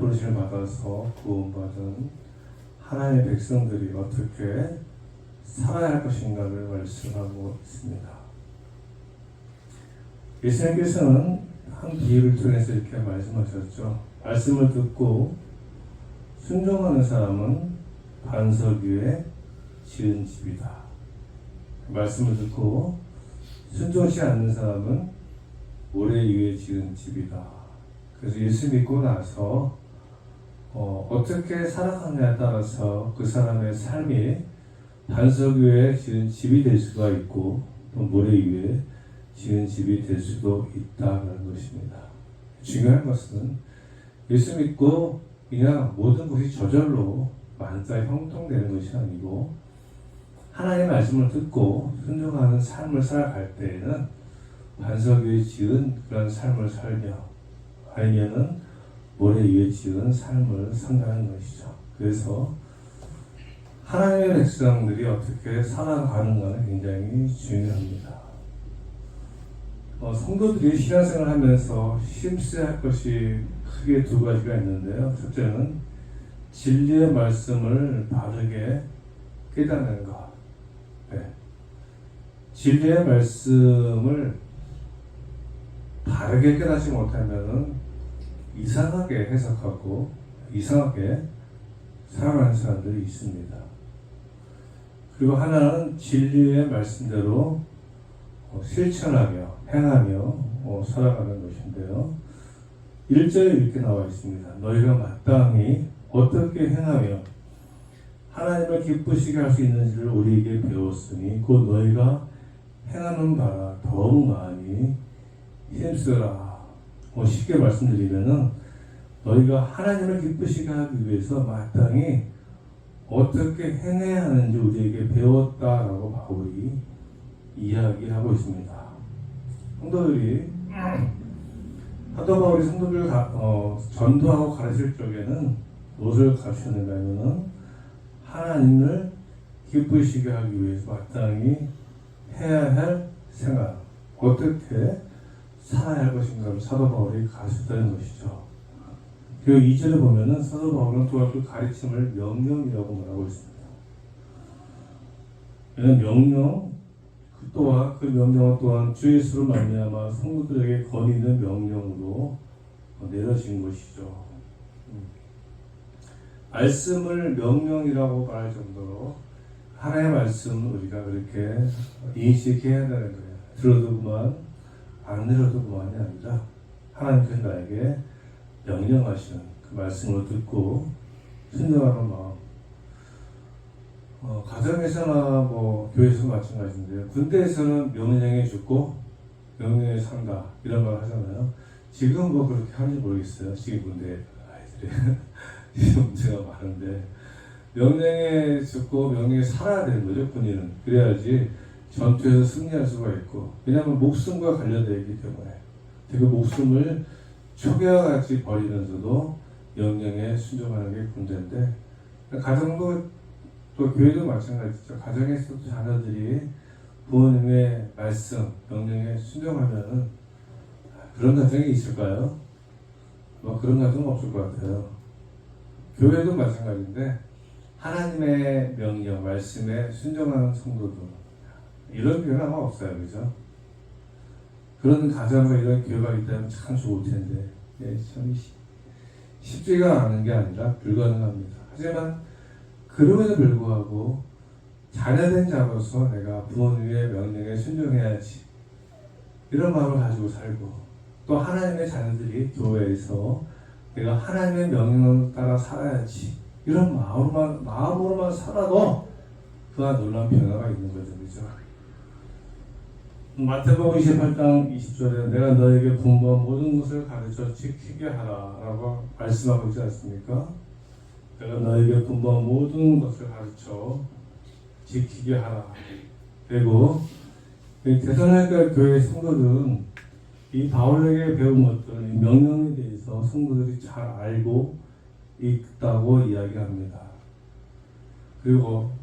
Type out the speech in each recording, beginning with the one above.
부르심을 받아서 구원받은 하나님의 백성들이 어떻게 살아야 할 것인가를 말씀하고 있습니다. 예수님께서는 한 비유를 통해서 이렇게 말씀하셨죠. 말씀을 듣고 순종하는 사람은 반석 위에 지은 집이다. 말씀을 듣고 순종하지 않는 사람은 모래 위에 지은 집이다. 그래서 예수 믿고 나서 어떻게 살아가느냐에 따라서 그 사람의 삶이 반석 위에 지은 집이 될 수가 있고 또 모래 위에 지은 집이 될 수도 있다는 것입니다. 중요한 것은 예수 믿고 그냥 모든 것이 저절로 만사 형통되는 것이 아니고 하나님의 말씀을 듣고 순종하는 삶을 살아갈 때에는 반석 위에 지은 그런 삶을 살며 아니면은 모래 위에 지은 삶을 산다는 것이죠. 그래서 하나님의 백성들이 어떻게 살아가는가는 굉장히 중요합니다. 성도들이 신앙생활을 하면서 힘써야 할 것이 크게 두 가지가 있는데요. 첫째는 진리의 말씀을 바르게 깨닫는 것. 네. 진리의 말씀을 바르게 깨닫지 못하면 이상하게 해석하고 이상하게 살아가는 사람들이 있습니다. 그리고 하나는 진리의 말씀대로 실천하며 행하며 살아가는 것인데요. 1절에 이렇게 나와 있습니다. 너희가 마땅히 어떻게 행하며 하나님을 기쁘시게 할 수 있는지를 우리에게 배웠으니 곧 너희가 행하는 바라 더욱 많이 힘쓰라. 쉽게 말씀드리면은 너희가 하나님을 기쁘시게 하기 위해서 마땅히 어떻게 행해야 하는지 우리에게 배웠다라고 바울이 이야기하고 있습니다. 성도들이 사도 바울이 성도들을 전도하고 가르칠 적에는 무엇을 가르쳤는가 하면은 하나님을 기쁘시게 하기 위해서 마땅히 해야 할 생각, 어떻게 살아야 할 것인가를 사도 바울이 가르쳤다는 것이죠. 그리고 2절에 보면은 사도 바울은 또한 그 가르침을 명령이라고 말하고 있습니다. 이는 명령 또한 그 명령은 또한 주 예수로 말미암아 성도들에게 권위 있는 명령으로 내려진 것이죠. 말씀을 명령이라고 말할 정도로 하나님의 말씀을 우리가 그렇게 인식해야 되는 거예요. 들어도 그만, 안 들어도 그만이 아니라 하나님께서 나에게 명령하시는 그 말씀을 듣고 순종하는 마음. 가정에서나 교회에서 마찬가지인데요. 군대에서는 명령에 죽고 명령에 산다 이런 말 하잖아요. 지금 그렇게 하는지 모르겠어요. 지금 군대 아이들이 문제가 많은데 명령에 죽고 명령에 살아야 되는 거죠. 군인은 그래야지 전투에서 승리할 수가 있고, 왜냐하면 목숨과 관련되어 있기 때문에 그 목숨을 초계와 같이 버리면서도 명령에 순종하는 게 군대인데, 가정도 또 교회도 마찬가지죠. 가정에서도 자녀들이 부모님의 말씀, 명령에 순종하면은 그런 가정이 있을까요? 그런 가정은 없을 것 같아요. 교회도 마찬가지인데 하나님의 명령, 말씀에 순종하는 성도들, 이런 교회는 아마 없어요. 그죠? 그런 가정과 이런 교회가 있다면 참 좋을 텐데, 참 쉽지가 않은 게 아니라 불가능합니다. 하지만 그럼에도 불구하고 자녀된 자로서 내가 부모님의 명령에 순종해야지, 이런 마음을 가지고 살고, 또 하나님의 자녀들이 교회에서 내가 하나님의 명령을 따라 살아야지, 이런 마음으로만 살아도 그와 놀라운 변화가 있는 거죠. 그죠? 마태복음 28장 20절에 내가 너에게 분부한 모든 것을 가르쳐 지키게 하라 라고 말씀하고 있지 않습니까? 내가 너에게 분부한 모든 것을 가르쳐 지키게 하라. 그리고 데살로니가 교회 성도들은 이 바울에게 배운 것들, 이 명령에 대해서 성도들이 잘 알고 있다고 이야기합니다. 그리고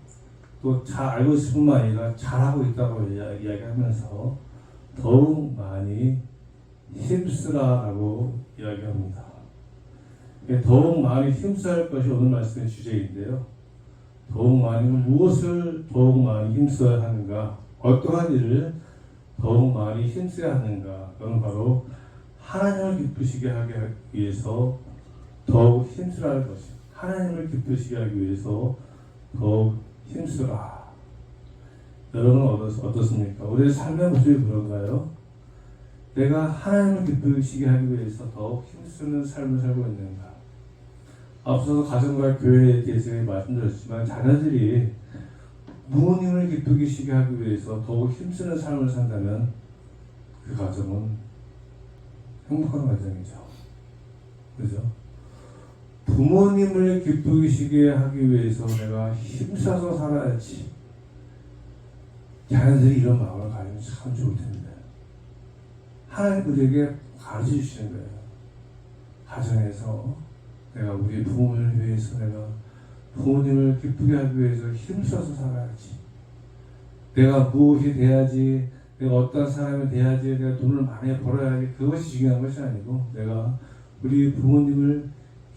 또 잘 알고 있을 뿐만 아니라 잘하고 있다고 이야기하면서 더욱 많이 힘쓰라라고 이야기합니다. 더욱 많이 힘써야 할 것이 오늘 말씀의 주제인데요. 더욱 많이 무엇을 더욱 많이 힘써야 하는가? 어떠한 일을 더욱 많이 힘써야 하는가? 그건 바로 하나님을 기쁘시게 하기 위해서 더욱 힘쓰라 할 것이. 하나님을 기쁘시게 하기 위해서 더욱 힘쓰라. 여러분은 어떻습니까? 우리의 삶의 모습이 그런가요? 내가 하나님을 기쁘시게 하기 위해서 더욱 힘쓰는 삶을 살고 있는가? 앞서서 가정과 교회에 대해서 말씀드렸지만 자녀들이 부모님을 기쁘시게 하기 위해서 더욱 힘쓰는 삶을 산다면 그 가정은 행복한 가정이죠. 그죠? 부모님을 기쁘시게 하기 위해서 내가 힘써서 살아야지. 자녀들이 이런 마음을 가지면 참 좋을 텐데. 하나님 우리에게 가르쳐 주시는 거예요. 가정에서 내가 우리 부모님을 위해서 내가 부모님을 기쁘게 하기 위해서 힘써서 살아야지. 내가 무엇이 돼야지, 내가 어떤 사람이 돼야지, 내가 돈을 많이 벌어야지, 그것이 중요한 것이 아니고 내가 우리 부모님을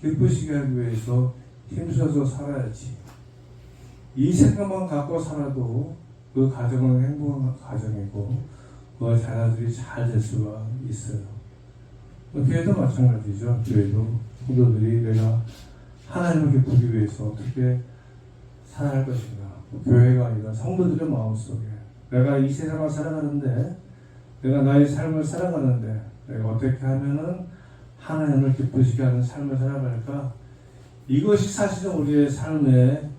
기쁘시게 하기 위해서 힘써서 살아야지. 이 생각만 갖고 살아도 그 가정은 행복한 가정이고 그 자녀들이 잘 될 수가 있어요. 교회도 마찬가지죠. 교회도 성도들이 내가 하나님을 기쁘기 위해서 어떻게 살아갈 것인가. 교회가 아니라 성도들의 마음속에 내가 이 세상을 살아가는데 내가 나의 삶을 살아가는데 내가 어떻게 하면은 하나님을 기쁘시게 하는 삶을 살아갈까? 이것이 사실은 우리의 삶의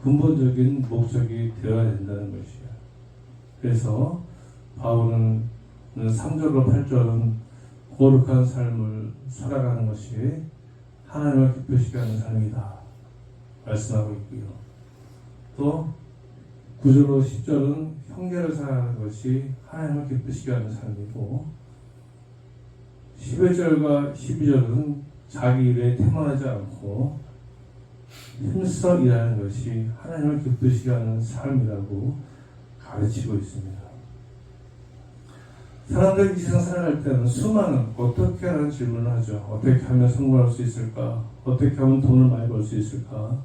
근본적인 목적이 되어야 된다는 것이에요. 그래서 바울은 3절로 8절은 거룩한 삶을 살아가는 것이 하나님을 기쁘시게 하는 삶이다 말씀하고 있고요. 또 9절로 10절은 형제를 사랑하는 것이 하나님을 기쁘시게 하는 삶이고 11절과 12절은 자기 일에 태만하지 않고 힘써 일하는 것이 하나님을 기쁘시게 하는 삶이라고 가르치고 있습니다. 사람들이 이 세상 살아갈 때는 수많은 어떻게 하는 질문을 하죠. 어떻게 하면 성공할 수 있을까? 어떻게 하면 돈을 많이 벌 수 있을까?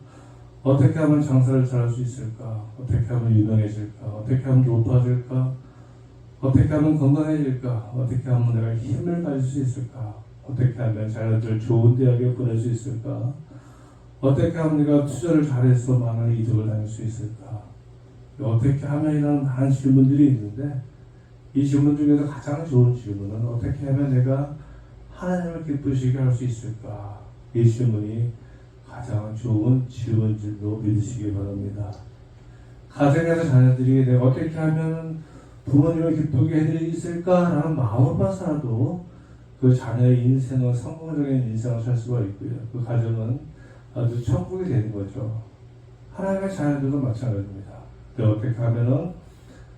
어떻게 하면 장사를 잘할 수 있을까? 어떻게 하면 유명해질까? 어떻게 하면 높아질까? 어떻게 하면 건강해질까? 어떻게 하면 내가 힘을 가질 수 있을까? 어떻게 하면 자녀들 좋은 대학에 보낼 수 있을까? 어떻게 하면 내가 투자를 잘해서 많은 이득을 남길 수 있을까? 어떻게 하면 이런 많은 질문들이 있는데 이 질문 중에서 가장 좋은 질문은 어떻게 하면 내가 하나님을 기쁘시게 할 수 있을까? 이 질문이 가장 좋은 질문들로 믿으시기 바랍니다. 가정에서 자녀들이 내가 어떻게 하면 부모님을 기쁘게 해드릴 수 있을까라는 마음으로만 살아도 그 자녀의 인생은 성공적인 인생을 살 수가 있고요. 그 가정은 아주 천국이 되는 거죠. 하나님의 자녀들도 마찬가지입니다. 어떻게 하면은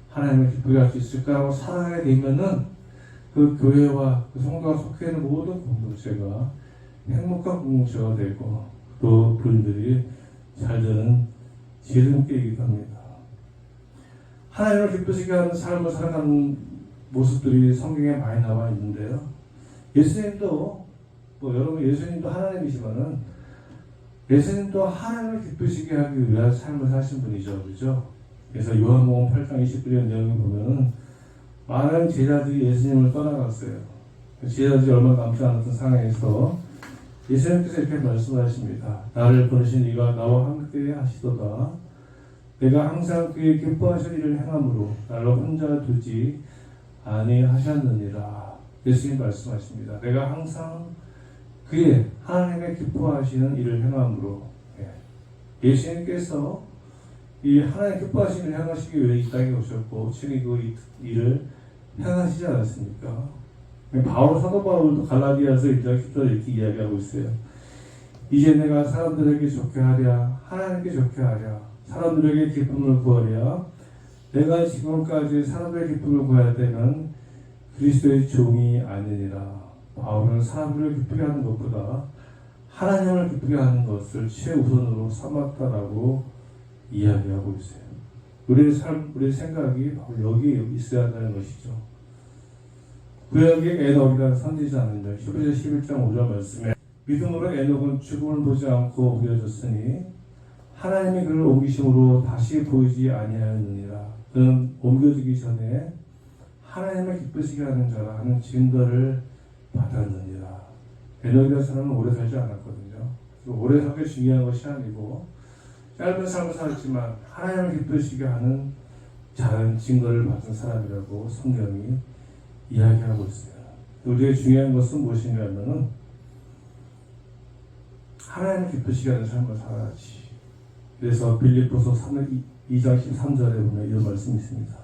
하나님을 기쁘게 할 수 있을까 하고 살아가게 되면은 그 교회와 그 성도가 속해 있는 모든 공동체가 행복한 공동체가 되고 또 분들이 잘 되는 지름길이기도 합니다. 하나님을 기쁘시게 하는 삶을 살아가는 모습들이 성경에 많이 나와 있는데요. 예수님도 여러분 예수님도 하나님이지만은 예수님도 하나님을 기쁘시게 하기 위한 삶을 사신 분이죠, 그렇죠? 그래서 요한복음 8장 29절 내용을 보면은 많은 제자들이 예수님을 떠나갔어요. 제자들이 얼마 남지 않았던 상황에서 예수님께서 이렇게 말씀하십니다. 나를 보내신 이가 나와 함께 하시도다. 내가 항상 그의 기뻐하실 일을 행함으로 나를 혼자 두지 아니하셨느니라. 예수님 말씀하십니다. 내가 항상 그의 하나님의 기뻐하시는 일을 행함으로 예수님께서 이 하나님 기뻐하시는 일을 행하시기 위해 이 땅에 오셨고 친히 그 일을 행하시지 않았습니까? 바울 사도 바울도 갈라디아서 1장 10절 이렇게 이야기하고 있어요. 이제 내가 사람들에게 좋게 하랴 하나님께 좋게 하랴 사람들에게 기쁨을 구하랴 내가 지금까지 사람들의 기쁨을 구해야 되면 그리스도의 종이 아니니라. 바울은 사람들을 기쁘게 하는 것보다 하나님을 기쁘게 하는 것을 최우선으로 삼았다라고 이야기하고 있어요. 우리의 삶, 우리의 생각이 바로 여기에 있어야 한다는 것이죠. 구약의 에녹이라는 선지자는요, 히브리서 11장 5절 말씀에 믿음으로 에녹은 죽음을 보지 않고 옮겨졌으니 하나님이 그를 옮기심으로 다시 보이지 아니하였느니라. 그는 옮겨지기 전에 하나님을 기쁘시게 하는 자라 하는 증거를 받았느니라. 에녹이라는 오래 살지 않았거든요. 오래 살기 중요한 것이 아니고 짧은 삶을 살았지만 하나님을 기쁘시게 하는 작은 증거를 받은 사람이라고 성경이 이야기하고 있어요. 우리의 중요한 것은 무엇인가 하면은 하나님을 기쁘시게 하는 삶을 살아야지. 그래서 빌립보서 2장 13절에 보면 이런 말씀이 있습니다.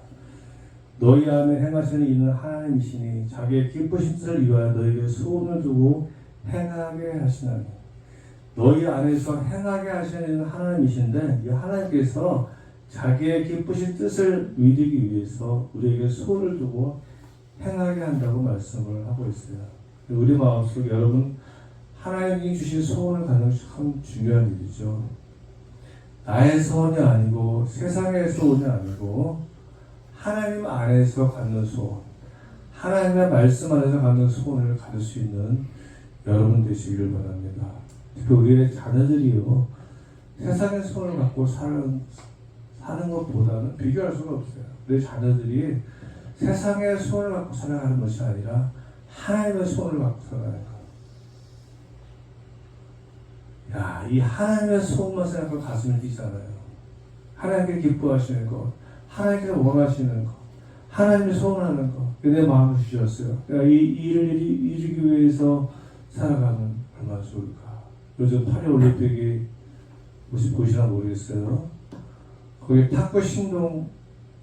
너희 안에 행하시는 이는 하나님이시니 자기의 기쁘신 뜻을 이루어 너희에게 소원을 두고 행하게 하시나니. 너희 안에서 행하게 하시는 하나님이신데 이 하나님께서 자기의 기쁘신 뜻을 이루기 위해서 우리에게 소원을 두고 행하게 한다고 말씀을 하고 있어요. 우리 마음속 여러분 하나님이 주신 소원을 갖는 것이 참 중요한 일이죠. 나의 소원이 아니고 세상의 소원이 아니고 하나님 안에서 갖는 소원, 하나님의 말씀 안에서 갖는 소원을 가질 수 있는 여러분 되시기를 바랍니다. 특히 우리의 자녀들이요 세상의 소원을 갖고 사는 것보다는 비교할 수가 없어요. 우리 자녀들이 세상의 소원을 갖고 살아가는 것이 아니라 하나님의 소원을 갖고 살아가는 것. 야, 이 하나님의 소원만 생각하고 가슴이 뛰잖아요. 하나님께 기뻐하시는 것, 하나님께 원하시는 것, 하나님이 소원하는 것, 내 마음을 주셨어요. 내가 이 일을 이루기 위해서 살아가면 얼마나 좋을까. 요즘 파리 올림픽이 혹시 보시나 모르겠어요. 거기 탁구 신동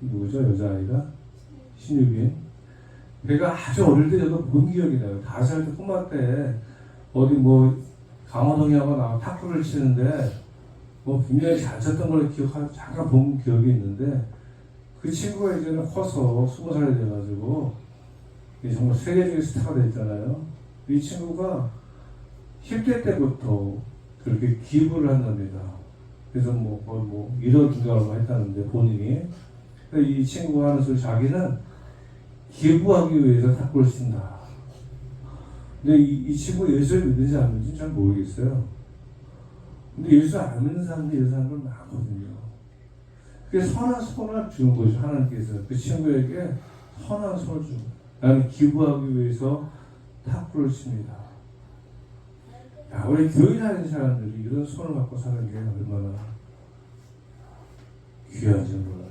누구죠? 여자아이가? 신유빈. 걔가 아주 어릴 때 저도 본 기억이 나요. 5살 때 꼬마 때 어디 강호동이하고 나와 탁구를 치는데 굉장히 잘 쳤던 걸 기억하고 잠깐 본 기억이 있는데 그 친구가 이제는 커서 20살이 돼가지고 정말 세계적인 스타가 됐잖아요. 이 친구가 10대 때부터 그렇게 기부를 한답니다. 그래서 1억인가 얼마 했다는데 본인이. 이 친구가 하는 소리 자기는 기부하기 위해서 탁구를 친다. 근데 이 친구 예수를 믿는지 안 믿는지 잘 모르겠어요. 근데 예수 안 믿는 사람들이 이런 사람들 많거든요. 그게 선한 손을 주는 거죠. 하나님께서 그 친구에게 선한 손을 주는 거예요. 나는 기부하기 위해서 탁구를 칩니다. 야, 우리 교회 다니는 사람들이 이런 손을 갖고 사는 게 얼마나 귀한지 몰라요.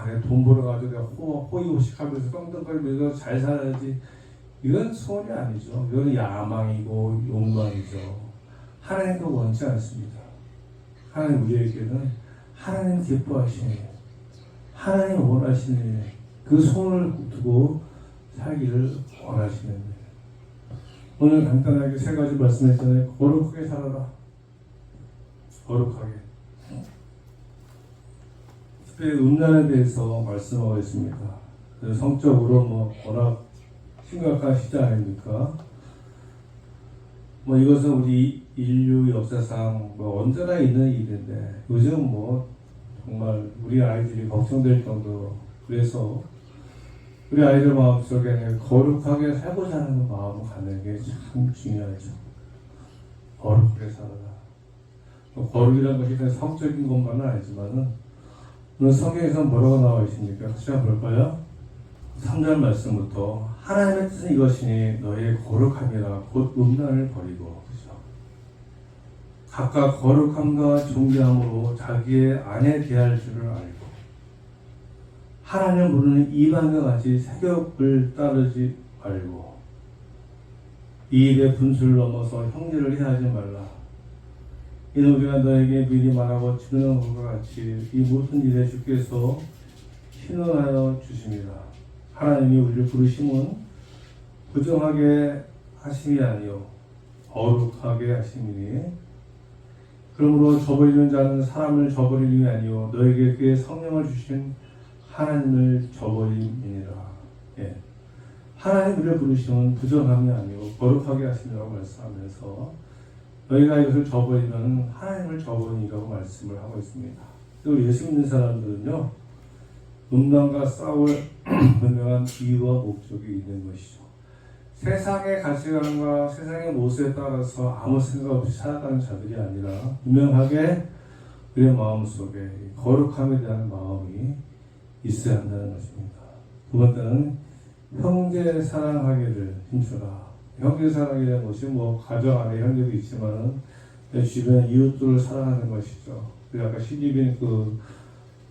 내가 돈 벌어가지고 내가 호의호식하면서 떵떵거리면서 잘 살아야지. 이건 소원이 아니죠. 이건 야망이고 욕망이죠. 하나님도 원치 않습니다. 하나님 우리에게는 하나님 기뻐하시는 일, 하나님 원하시는 일, 그 소원을 두고 살기를 원하시는 일. 오늘 간단하게 3가지 말씀했잖아요. 거룩하게 살아라. 거룩하게. 특별히 음란에 대해서 말씀하고 있습니다. 성적으로 워낙 심각한 시대 아닙니까? 이것은 우리 인류 역사상 언제나 있는 일인데 요즘 정말 우리 아이들이 걱정될 정도로 그래서 우리 아이들 마음속에 거룩하게 살고자 하는 마음을 갖는 게 참 중요하죠. 거룩하게 살아라. 거룩이라는 것이 그냥 성적인 것만은 아니지만은 오늘 성경에서 뭐라고 나와 있습니까? 같이 한번 볼까요? 3절 말씀부터 하나님의 뜻은 이것이니 너희의 거룩함이라 곧 음란을 버리고 그죠? 각각 거룩함과 존귀함으로 자기의 아내 대할 줄을 알고 하나님을 모르는 이방과 같이 세격을 따르지 말고 이 일의 분수를 넘어서 형제를 해하지 말라. 이는 우리가 너에게 미리 말하고 증언한 것과 같이 이 모든 일에 주께서 신원하여 주십니다. 하나님이 우리를 부르심은 부정하게 하심이 아니요 거룩하게 하심이니 그러므로 저버리는 자는 사람을 저버리는 게 아니요 너에게 그의 성령을 주신 하나님을 저버림이니라. 예. 하나님 우리를 부르심은 부정함이 아니요 거룩하게 하심이라고 말씀하면서 너희가 이것을 저버리면 하나님을 저버리라고 말씀을 하고 있습니다. 또 예수 믿는 사람들은요 음란과 싸울 분명한 이유와 목적이 있는 것이죠. 세상의 가치관과 세상의 모습에 따라서 아무 생각 없이 살아가는 자들이 아니라 분명하게 우리의 마음속에 거룩함에 대한 마음이 있어야 한다는 것입니다. 두 번째는 형제 사랑하기를 힘주라. 형제 사랑이라는 것이 뭐 가정 안에 형제도 있지만 주변 이웃들을 사랑하는 것이죠. 아까 시집인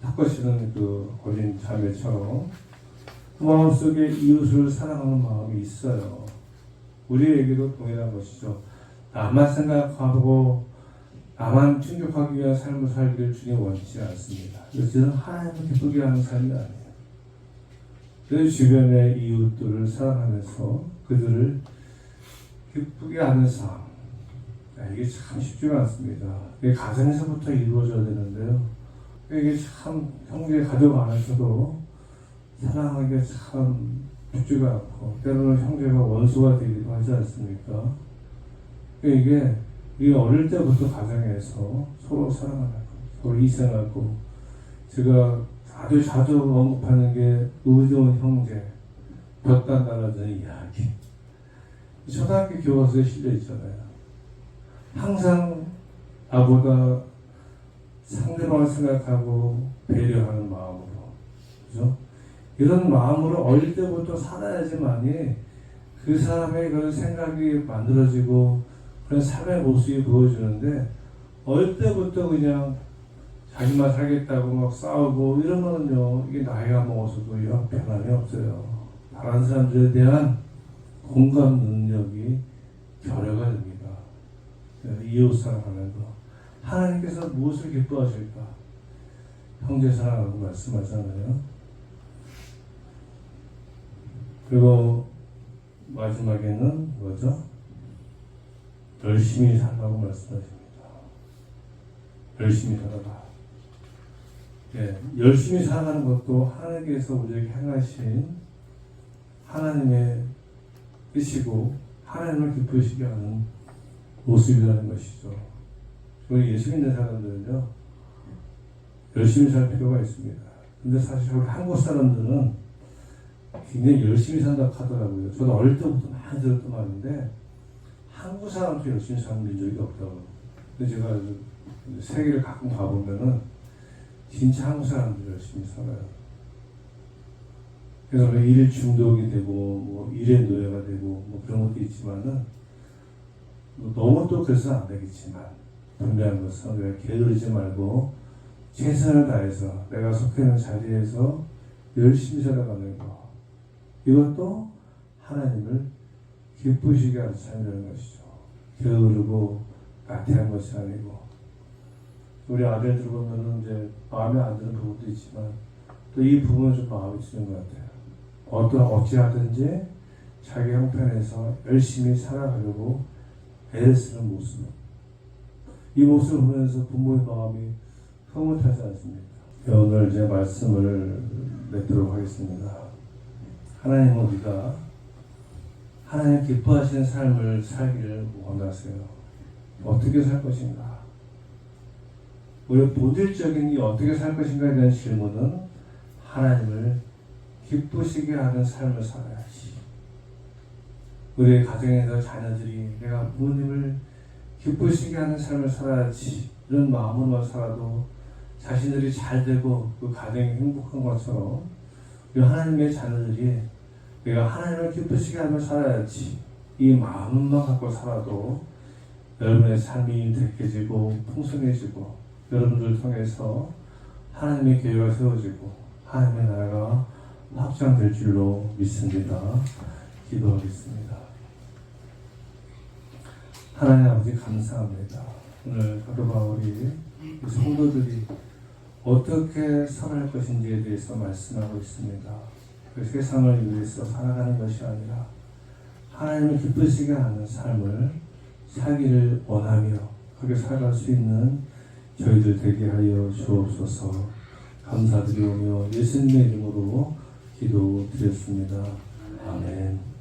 탁거시는 어린 자매처럼 그 마음속에 이웃을 사랑하는 마음이 있어요. 우리에게도 동일한 것이죠. 나만 생각하고 나만 충족하기 위한 삶을 살기를 주님 원치 않습니다. 이것은 하나님을 기쁘게 하는 삶이 아니에요. 그래서 주변의 이웃들을 사랑하면서 그들을 기쁘게 하는 삶, 이게 참 쉽지가 않습니다. 이게 가정에서부터 이루어져야 되는데요. 이게 참 형제 가족 안에서도 사랑하기가 참 쉽지가 않고 때로는 형제가 원수가 되기도 하지 않습니까? 이게 우리가 어릴 때부터 가정에서 서로 사랑하고 서로 희생하고 제가 아주 자주 언급하는 게 의좋은 형제 볕단 나눠주는 이야기. 초등학교 교과서에 실려 있잖아요. 항상 나보다 상대방을 생각하고 배려하는 마음으로, 그죠? 이런 마음으로 어릴 때부터 살아야지만이 그 사람의 그런 생각이 만들어지고 그런 삶의 모습이 보여주는데 어릴 때부터 그냥 자기만 살겠다고 막 싸우고 이러면은요 이게 나이가 먹어서도 변함이 없어요. 다른 사람들에 대한 공감 능력이 결여가 됩니다. 이웃 사랑하는 거. 하나님께서 무엇을 기뻐하실까? 형제 사랑하고 말씀하잖아요. 그리고 마지막에는 뭐죠? 열심히 살라고 말씀하십니다. 열심히 살아라. 열심히 살아가는 것도 하나님께서 우리에게 행하신 하나님의 뜻이고 하나님을 기쁘시게 하는 모습이라는 것이죠. 우리 예수 믿는 사람들은요 열심히 살 필요가 있습니다. 근데 사실 우리 한국 사람들은 굉장히 열심히 산다고 하더라고요. 저도 어릴 때부터 많이 들었던 말인데 한국 사람도 열심히 사는 민족이 없다고. 근데 제가 세계를 가끔 가보면은 진짜 한국 사람들이 열심히 살아요. 그래서 일 중독이 되고 뭐 일의 노예가 되고 뭐 그런 것도 있지만은 너무 또 그래서 안 되겠지만 분명한 것은 우리가 게으르지 말고 최선을 다해서 내가 속해 있는 자리에서 열심히 살아가는 것, 이것도 하나님을 기쁘시게 하는 삶이라는 것이죠. 게으르고 나태한 것이 아니고. 우리 아들들 보면은 이제 마음에 안 드는 부분도 있지만 또 이 부분은 좀 마음이 드는 것 같아요. 어찌하든지 자기 형편에서 열심히 살아가려고 애를 쓰는 모습. 이 모습을 보면서 부모의 마음이 흐뭇하지 않습니까? 오늘 제 말씀을 맺도록 하겠습니다. 하나님은 우리가 하나님 기뻐하시는 삶을 살기를 원하세요. 어떻게 살 것인가? 우리 본질적인 이 어떻게 살 것인가에 대한 질문은 하나님을 기쁘시게 하는 삶을 살아야지. 우리의 가정에서 자녀들이 내가 부모님을 기쁘시게 하는 삶을 살아야지 이런 마음으로만 살아도 자신들이 잘 되고 그 가정이 행복한 것처럼 우리 하나님의 자녀들이 내가 하나님을 기쁘시게 하며 살아야지 이 마음만 갖고 살아도 여러분의 삶이 대개지고 풍성해지고 여러분들을 통해서 하나님의 교회가 세워지고 하나님의 나라가 확장될 줄로 믿습니다. 기도하겠습니다. 하나님 아버지 감사합니다. 오늘 사도 바울이 성도들이 어떻게 살아갈 것인지에 대해서 말씀하고 있습니다. 그 세상을 위해서 살아가는 것이 아니라 하나님을 기쁘시게 하는 삶을 살기를 원하며 그렇게 살아갈 수 있는 저희들 되게 하여 주옵소서. 감사드리오며 예수님의 이름으로 기도드렸습니다. 아멘.